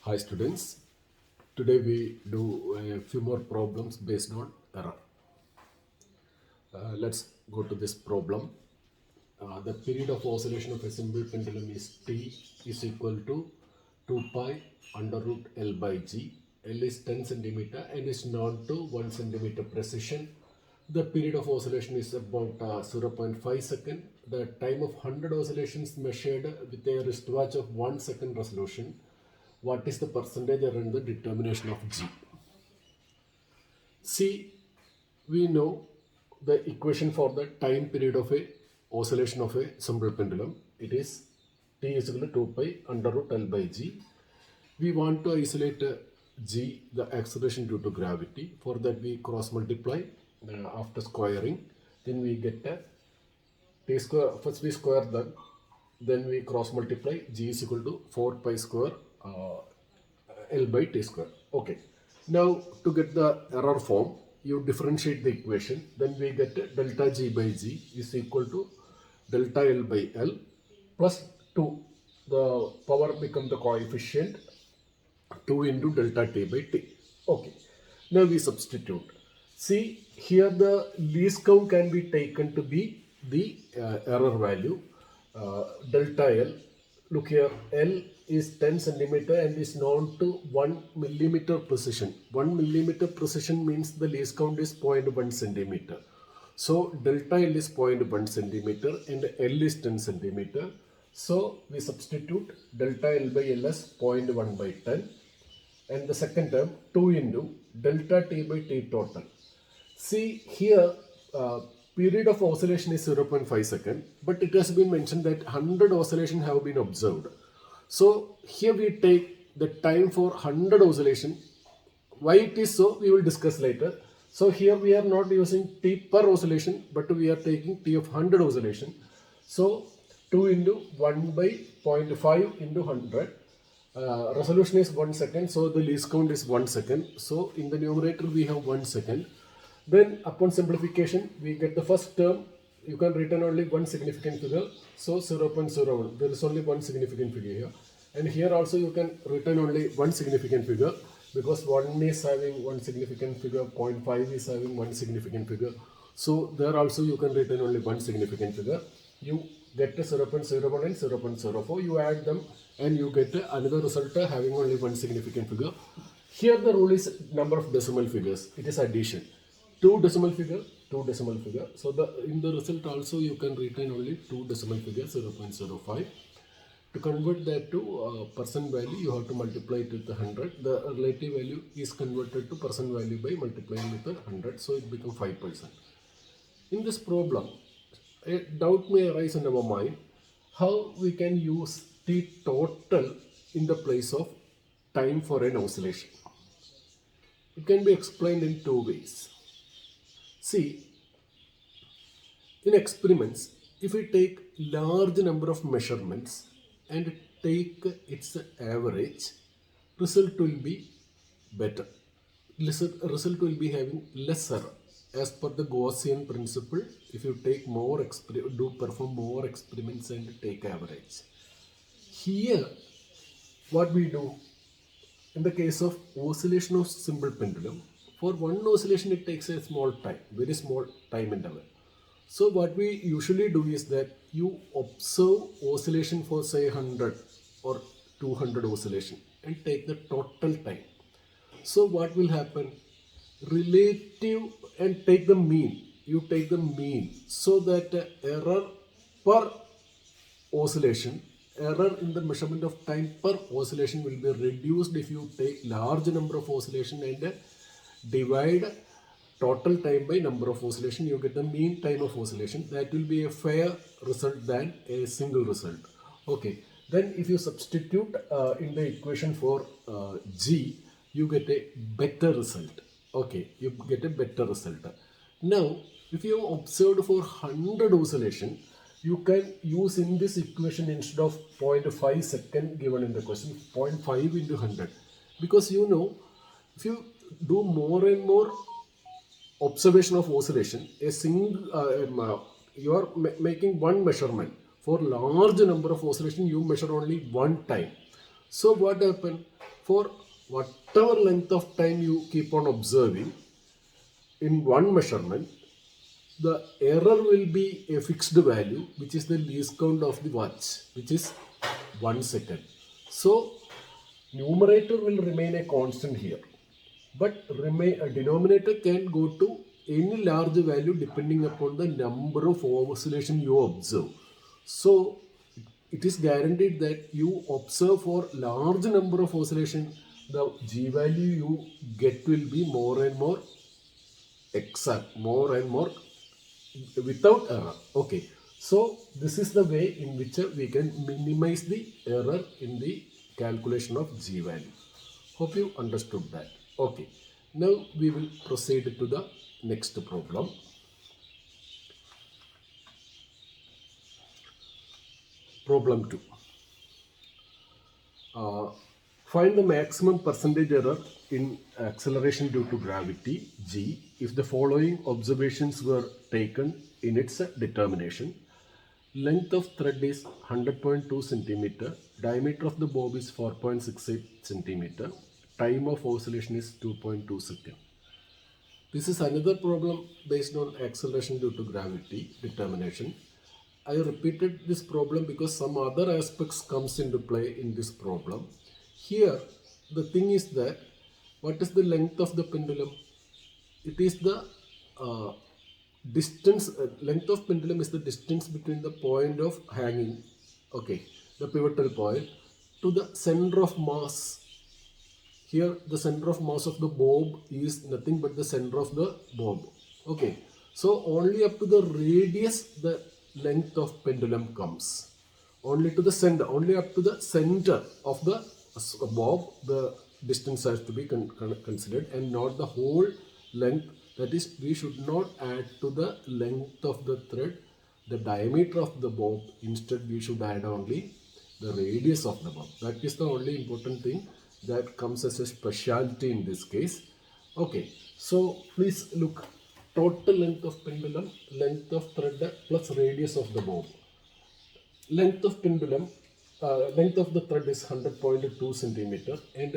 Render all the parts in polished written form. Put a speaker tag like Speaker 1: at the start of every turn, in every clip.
Speaker 1: Hi students, today we do a few more problems based on error. Let's go to this problem. The period of oscillation of a simple pendulum is T is equal to 2 pi under root L by G. L is 10 centimeter and is known to 1 centimeter precision. The period of oscillation is about 0.5 second. The time of 100 oscillations measured with a wristwatch of 1 second resolution. What is the percentage error in the determination of G? See, we know the equation for the time period of a oscillation of a simple pendulum. It is T is equal to 2 pi under root L by G. We want to isolate G, the acceleration due to gravity. For that we cross multiply after squaring. Then we get a T square. First we square that. Then we cross multiply. G is equal to 4 pi square L by T square. Okay. Now to get the error form, you differentiate the equation. Then we get delta G by G is equal to delta L by L plus 2. The power become the coefficient 2 into delta T by T. Okay. Now we substitute. See, here the least count can be taken to be the error value. Delta L. Look here, L is 10 centimeter and is known to 1 millimeter precision. 1 millimeter precision means the least count is 0.1 centimeter. So delta L is 0.1 centimeter and L is 10 centimeter. So we substitute delta L by L as 0.1 by 10 and the second term 2 into delta T by T total. See here, period of oscillation is 0.5 second, but it has been mentioned that 100 oscillation have been observed. So here we take the time for 100 oscillation. Why it is so, we will discuss later. So here we are not using T per oscillation, but we are taking T of 100 oscillation. So 2 into 1 by 0.5 into 100. Resolution is 1 second, so the least count is 1 second. So in the numerator we have 1 second. Then upon simplification, we get the first term. You can return only one significant figure. So 0.01. There is only one significant figure here. And here also you can return only one significant figure because 1 is having one significant figure, 0.5 is having one significant figure. So there also you can return only one significant figure. You get a 0.01 and 0.04. You add them and you get another result having only one significant figure. Here the rule is number of decimal figures. It is addition. Two decimal figure. So in the result also you can retain only two decimal figures, 0.05. To convert that to percent value, you have to multiply it with 100. The relative value is converted to percent value by multiplying with 100. So it becomes 5%. In this problem, a doubt may arise in our mind how we can use T total in the place of time for an oscillation. It can be explained in two ways. See, in experiments, if we take large number of measurements and take its average, result will be better. Result will be having less error. As per the Gaussian principle, if you take perform more experiments and take average. Here, what we do in the case of oscillation of simple pendulum, for one oscillation it takes a small time, very small time interval. So what we usually do is that you observe oscillation for say 100 or 200 oscillation and take the total time. So what will happen? Relative and take the mean. You take the mean so that error per oscillation, error in the measurement of time per oscillation will be reduced if you take large number of oscillation and divide total time by number of oscillation. You get the mean time of oscillation. That will be a fair result than a single result. Okay. Then if you substitute in the equation for G, you get a better result. Okay, you get a better result. Now, if you have observed for 100 oscillation, you can use in this equation instead of 0.5 second given in the question, 0.5 into 100. Because you know, if you do more and more observation of oscillation, you are making one measurement. For large number of oscillation, you measure only one time. So what happened? for whatever length of time you keep on observing in one measurement, the error will be a fixed value, which is the least count of the watch, which is 1 second. So numerator will remain a constant here, but a denominator can go to any large value depending upon the number of oscillation you observe. So it is guaranteed that you observe for large number of oscillation, the G value you get will be more and more exact, more and more without error. Okay, so this is the way in which we can minimize the error in the calculation of G value. Hope you understood that. Okay, now we will proceed to the next problem. Problem 2. Find the maximum percentage error in acceleration due to gravity G if the following observations were taken in its determination. Length of thread is 100.2 centimeter, diameter of the bob is 4.68 centimeter, time of oscillation is 2.2 seconds. This is another problem based on acceleration due to gravity determination. I repeated this problem because some other aspects comes into play in this problem. Here the thing is that what is the length of the pendulum? It is the distance, length of pendulum is the distance between the point of hanging, okay, the pivotal point, to the center of mass. Here the center of mass of the bob is nothing but the center of the bob. Okay, so only up to the radius the length of pendulum comes. Only to the center, only up to the center of the bob the distance has to be considered, and not the whole length. That is, we should not add to the length of the thread the diameter of the bob. Instead, we should add only the radius of the bob. That is the only important thing that comes as a specialty in this case. Okay, so please look, total length of pendulum, length of thread plus radius of the bob. Length of pendulum, length of the thread is 100.2 centimeter, and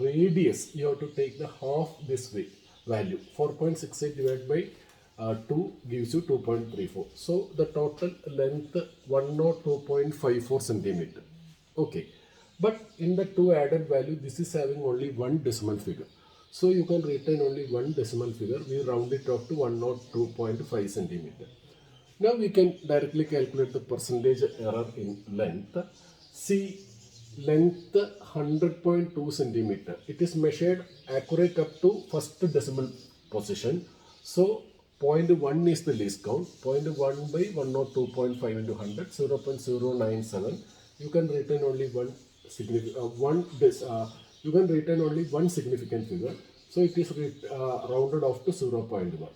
Speaker 1: radius you have to take the half this way value. 4.68 divided by 2 gives you 2.34. So the total length 102.54 centimeter. Okay, but in the two added value, this is having only one decimal figure. So you can retain only one decimal figure. We round it off to 102.5 centimeter. Now we can directly calculate the percentage error in length. See, length 100.2 centimeter. It is measured accurate up to first decimal position. So 0.1 is the least count. 0.1 by 102.5 into 100, 0.097. You can retain only one significant figure. So it is rounded off to 0.1.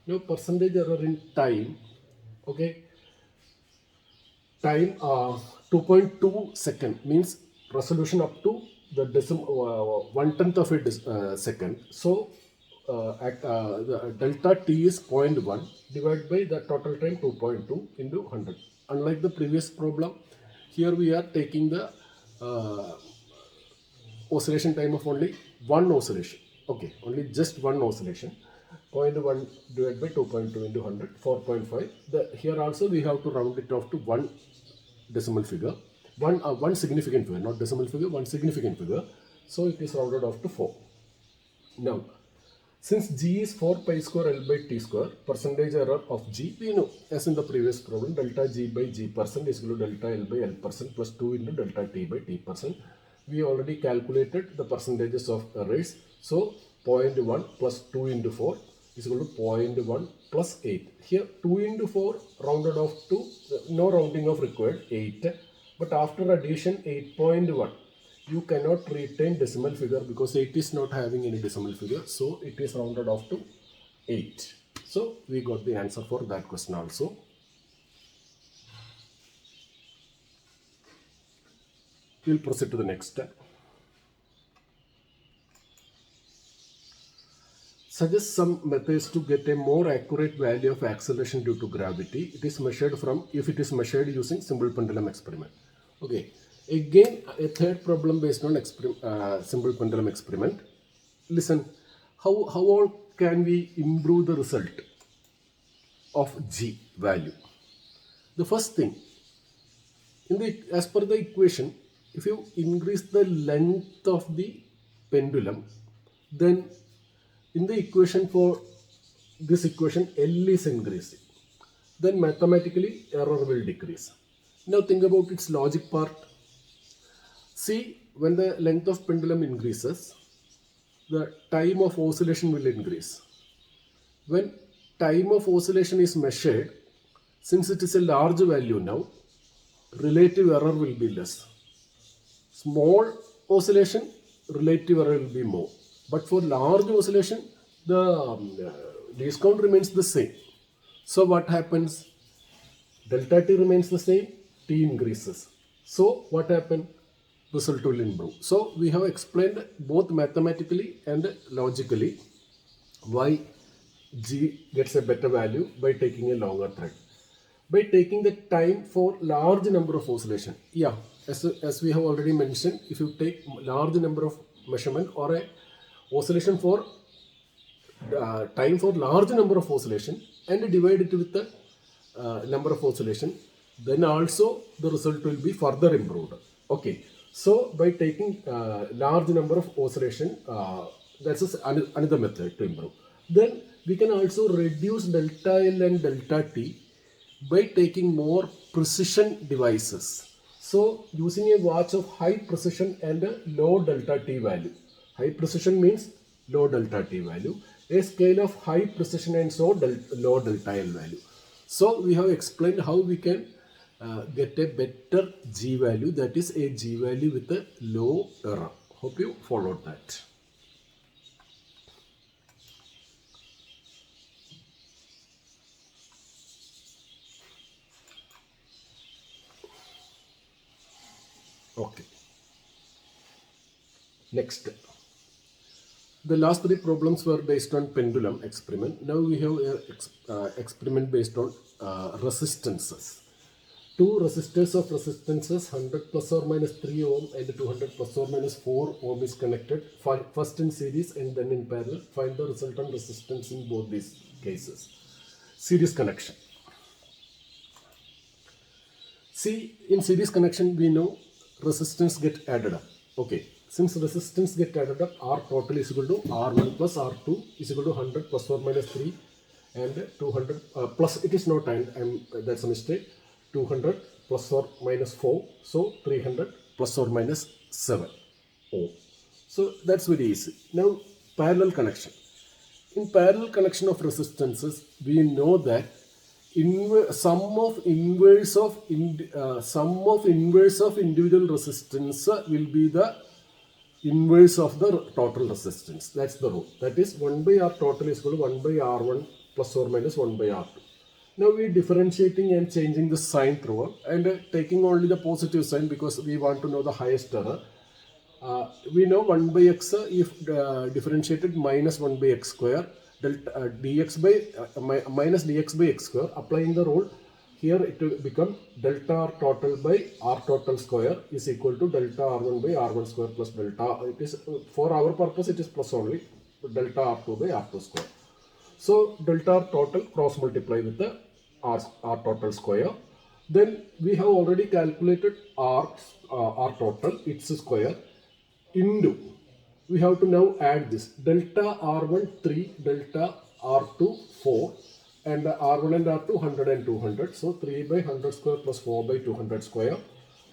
Speaker 1: Now percentage error in time. Okay, time 2.2 second means resolution up to the 1/10 of a second. So the delta t is 0.1 divided by the total time 2.2 into 100. Unlike the previous problem, here we are taking the oscillation time of only one oscillation. Okay, only just one oscillation. 0.1 divided by 2.2 into 100, 4.5. Here also we have to round it off to one decimal figure, one significant figure, not decimal figure, one significant figure. So it is rounded off to 4. Now, since G is 4 pi square L by T square, percentage error of G, we know as in the previous problem, delta G by G percent is equal to delta L by L percent plus 2 into delta T by T percent. We already calculated the percentages of errors. So 0.1 plus 2 into 4 is equal to 0.1 plus 8. Here 2 into 4 rounded off to, no rounding off required, 8. But after addition 8.1, you cannot retain decimal figure because 8 is not having any decimal figure. So it is rounded off to 8. So we got the answer for that question also. We'll proceed to the next step. Suggest some methods to get a more accurate value of acceleration due to gravity. It is measured from, if it is measured using simple pendulum experiment. Okay, Again, a third problem based on simple pendulum experiment. Listen, how all can we improve the result of G value? The first thing, as per the equation, if you increase the length of the pendulum, then in the equation for this equation L is increasing, then mathematically error will decrease. Now think about its logic part. See, when the length of pendulum increases, the time of oscillation will increase. When time of oscillation is measured, since it is a large value now, relative error will be less. Small oscillation, relative error will be more. But for large oscillation, the discount remains the same. So what happens? Delta t remains the same, t increases. So what happens? Result will improve. So we have explained both mathematically and logically why G gets a better value by taking a longer thread. By taking the time for large number of oscillation. Yeah, as we have already mentioned, if you take large number of measurement or a oscillation for time for large number of oscillation and divide it with the number of oscillation, then also the result will be further improved. Okay, so by taking large number of oscillation, that's another method to improve. Then we can also reduce delta L and delta T by taking more precision devices. So using a watch of high precision and a low delta T value. High precision means low delta T value. A scale of high precision and so low delta L value. So we have explained how we can get a better G value, that is a G value with a low error. Hope you followed that. Okay. Next. The last three problems were based on pendulum experiment. Now we have an experiment based on resistances. Two resistors of resistances 100 plus or minus 3 ohm and 200 plus or minus 4 ohm is connected, first in series and then in parallel. Find the resultant resistance in both these cases. Series connection. See, in series connection we know resistance get added up. Okay, since resistance get added up, R total is equal to R1 plus R2 is equal to 100 plus or minus 3 and 200 plus, it is not, and that's a mistake, 200 plus or minus 4, so 300 plus or minus 7 ohm. So that's very easy. Now parallel connection. In parallel connection of resistances, we know that sum of inverse of individual resistance will be the inverse of the total resistance. That's the rule. That is 1 by R total is equal to 1 by R1 plus or minus 1 by R2. Now we are differentiating and changing the sign throughout and taking only the positive sign because we want to know the highest error. We know 1 by x if differentiated minus 1 by x square, delta dx by minus dx by x square. Applying the rule, here it will become delta R total by R total square is equal to delta R1 by R1 square plus delta, it is for our purpose it is plus only, delta R2 by R2 square. So delta R total cross multiply with the R total square. Then we have already calculated R total, its square, into, we have to now add this delta R1 3, delta R2 4, and R1 and R2 100 and 200. So 3 by 100 square plus 4 by 200 square.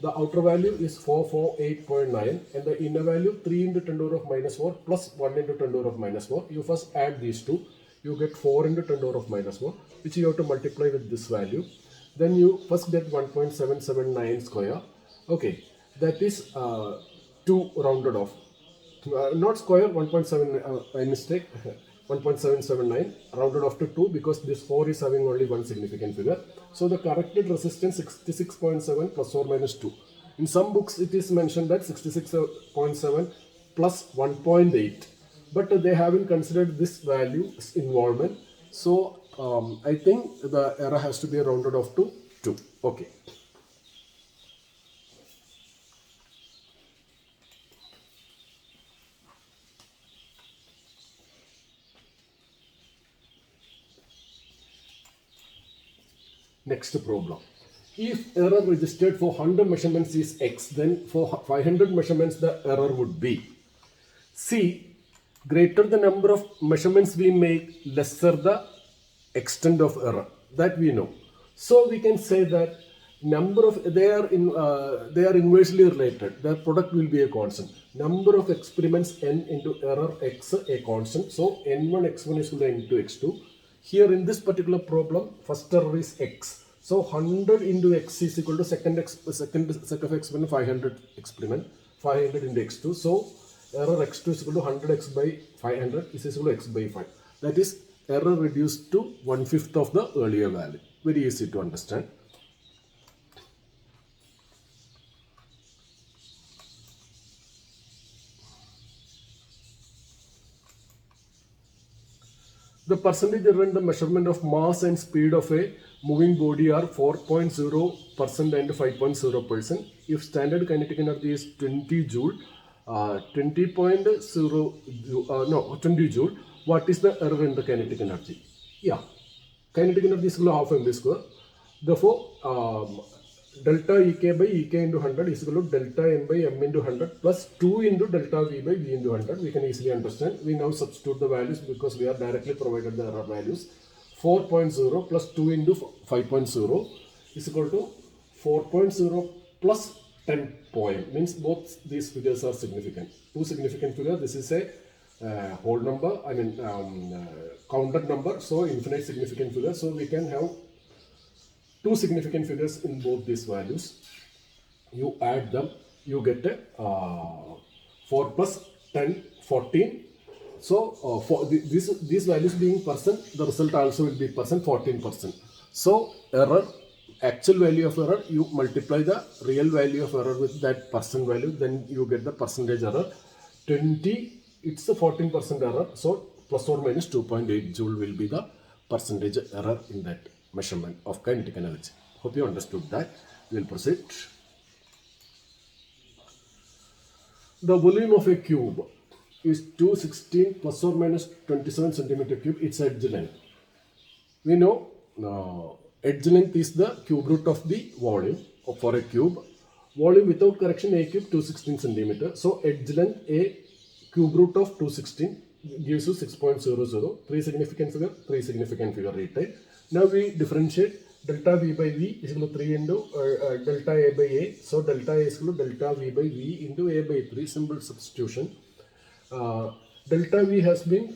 Speaker 1: The outer value is 448.9 and the inner value 3 into 10 to the power of minus 4 plus 1 into 10 to the power of minus 4. You first add these two. You get 4 into 10 to the power of minus 4, which you have to multiply with this value. Then you first get 1.779 square. Okay, that is 2 rounded off. Not square, 1.7, I mistake, 1.779 rounded off to 2 because this 4 is having only one significant figure. So the corrected resistance 66.7 plus or minus 2. In some books it is mentioned that 66.7 plus 1.8. But they haven't considered this value involvement. So I think the error has to be rounded off to 2. Okay. Next problem. If error registered for 100 measurements is x, then for 500 measurements the error would be. See, greater the number of measurements we make, lesser the extent of error. That we know. So we can say that they are inversely related. Their product will be a constant. Number of experiments n into error x a constant. So n1 x1 is equal to n2 x2. Here in this particular problem, first error is x. So 100 into x is equal to second set of experiment 500 experiment 500 into x2. So error x2 is equal to 100x by 500 is equal to x by 5. That is error reduced to 1/5 of the earlier value. Very easy to understand. The percentage error in the measurement of mass and speed of a moving body are 4.0% and 5.0%. If standard kinetic energy is 20 joule, 20 joule, what is the error in the kinetic energy? Yeah, kinetic energy is equal to half mv square. Therefore, delta Ek by Ek into 100 is equal to delta m by m into 100 plus 2 into delta V by V into 100. We can easily understand. We now substitute the values because we are directly provided the error values. 4.0 plus 2 into 5.0 is equal to 4.0 plus 10 point. Means both these figures are significant. Two significant figures. This is a whole number. I mean counted number. So infinite significant figure. So we can have two significant figures in both these values. You add them, you get a 4 plus 10, 14. So for these values being percent, the result also will be percent, 14%. So error, actual value of error, you multiply the real value of error with that percent value, then you get the percentage error. 20, it's a 14% error. So plus or minus 2.8 joule will be the percentage error in that measurement of kinetic energy. Hope you understood that. We will proceed. The volume of a cube is 216 plus or minus 27 centimeter cube. Its edge length. We know edge length is the cube root of the volume for a cube. Volume without correction a cube 216 centimeter. So edge length a cube root of 216 gives you 6.00. 3 significant figure, 3 significant figure retain. Now we differentiate delta V by V is equal to 3 into delta A by A. So delta A is equal to delta V by V into A by 3. Simple substitution. Delta V has been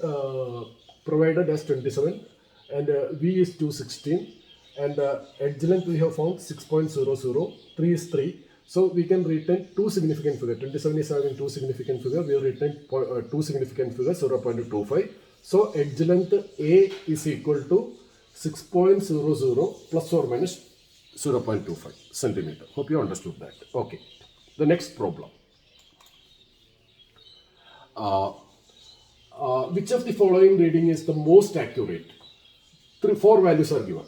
Speaker 1: provided as 27 and V is 216 and edge length we have found 6.00. 3 is 3. So we can retain two significant figures. 27 is having two significant figures. We have retained two significant figures 0.25. So edge length A is equal to 6.00 plus or minus 0.25 centimeter. Hope you understood that. Okay. The next problem. Which of the following reading is the most accurate? 4 values are given.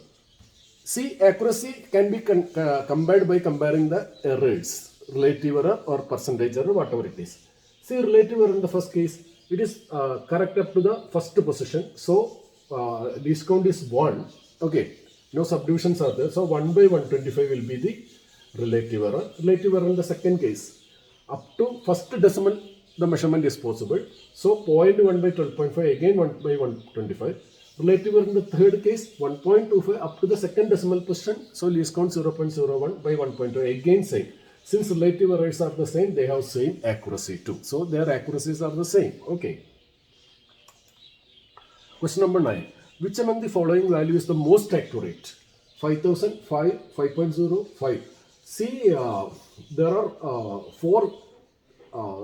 Speaker 1: See, accuracy can be compared by comparing the errors, relative error or percentage error, whatever it is. See, relative error in the first case, it is correct up to the first position. So, discount is 1. Okay, no subdivisions are there. So, 1 by 125 will be the relative error. Relative error in the second case, up to first decimal, the measurement is possible. So, 0.1 by 12.5, again 1 by 125. Relative error in the third case, 1.25 up to the second decimal position. So, least count 0.01 by 1.2, again same. Since relative errors are the same, they have same accuracy too. So, their accuracies are the same. Okay. Question number 9. Which among the following value is the most accurate? 5000, 5, 5.0, 5. See, there are 4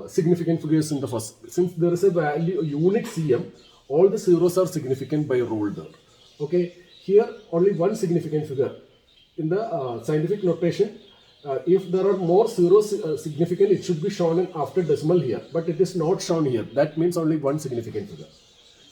Speaker 1: significant figures in the first. Since there is a value, unit CM, all the zeros are significant by rule there. Okay. Here, only one significant figure. In the scientific notation, if there are more zeros significant, it should be shown after decimal here. But it is not shown here. That means only one significant figure.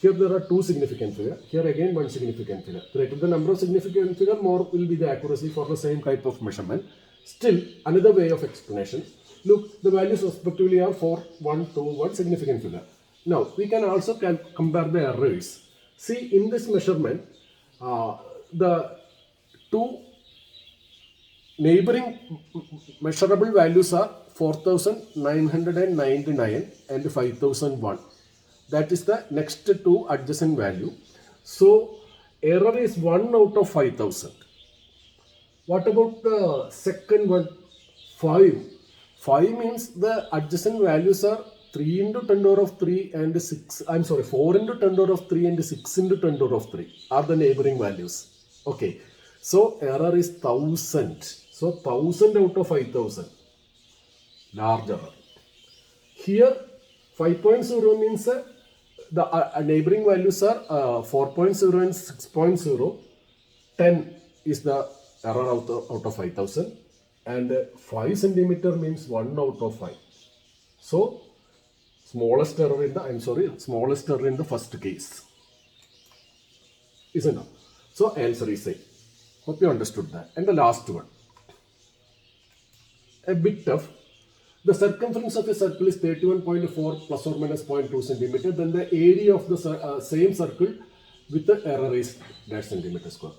Speaker 1: Here there are 2 significant figures. Here again 1 significant figure. Greater the number of significant figure, more will be the accuracy for the same type of measurement. Still, another way of explanation. Look, the values respectively are 4, 1, 2, 1 significant figure. Now, we can also compare the errors. See, in this measurement, the 2 neighboring measurable values are 4999 and 5001. That is the next two adjacent value. So error is 1 out of 5000. What about the second one? 5. 5 means the adjacent values are 3 into 10 power of 3 and 6. I'm sorry, 4 into 10 power of 3 and 6 into 10 power of 3 are the neighboring values. Okay. So error is 1000. So 1000 out of 5000. Large error. Here 5.0 means the neighboring values are 4.0 and 6.0. 10 is the error out of 5000 and 5 centimeter means 1 out of 5. So smallest error in the first case. Isn't it? So answer is A. Hope you understood that. And the last one. A bit tough. The circumference of a circle is 31.4 plus or minus 0.2 centimeter. Then the area of the same circle with the error is dash centimeter square.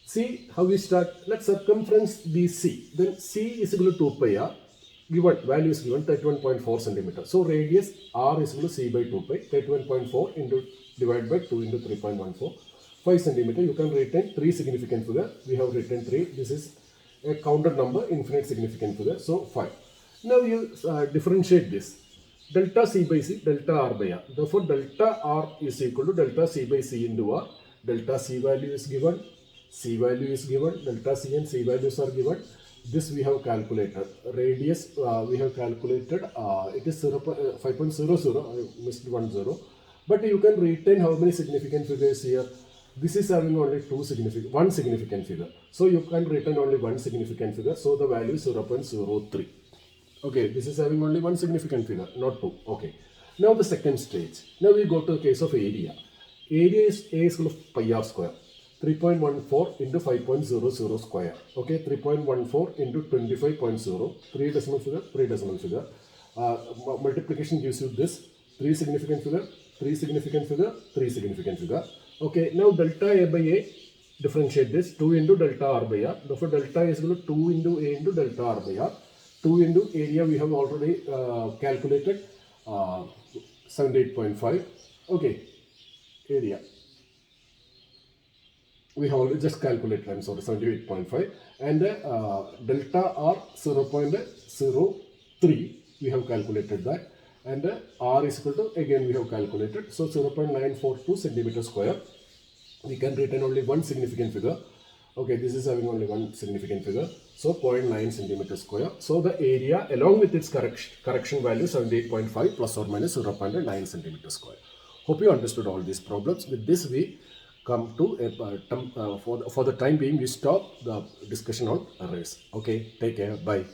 Speaker 1: See how we start. Let circumference be C. Then C is equal to 2 pi r. Given value is given 31.4 centimeter. So radius r is equal to C by 2 pi. 31.4 into divided by 2 into 3.14. 5 centimeter. You can retain 3 significant figure. We have written 3. This is a counted number, infinite significant figure. So 5. Now you differentiate this. Delta C by C, delta R by R. Therefore, delta R is equal to delta C by C into R. Delta C value is given. C value is given. Delta C and C values are given. This we have calculated. Radius we have calculated. It is 5.00. I missed 10. But you can retain how many significant figures here. This is having only one significant figure. So you can retain only one significant figure. So the value is 0.03. Okay, this is having only one significant figure, not two. Okay. Now the second stage. Now we go to the case of area. Area is A is equal to pi r square. 3.14 into 5.00 square. Okay, 3.14 into 25.0. 3 decimal figure, 3 decimal figure. Multiplication gives you this. 3 significant figure, 3 significant figure, 3 significant figure. Okay, now delta A by A, differentiate this. 2 into delta R by R. Therefore, delta is equal to 2 into A into delta R by R. 2 into area we have already calculated 78.5. Okay, area we have already just calculated, 78.5, and delta R 0.03 we have calculated that, and R is equal to, again we have calculated, so 0.942 centimeter square. We can retain only one significant figure. Okay, this is having only one significant figure. So 0.9 centimeter square. So the area along with its correction value 78.5 plus or minus 0.9 centimeter square. Hope you understood all these problems. With this we come to for the time being we stop the discussion on arrays. Okay, take care. Bye.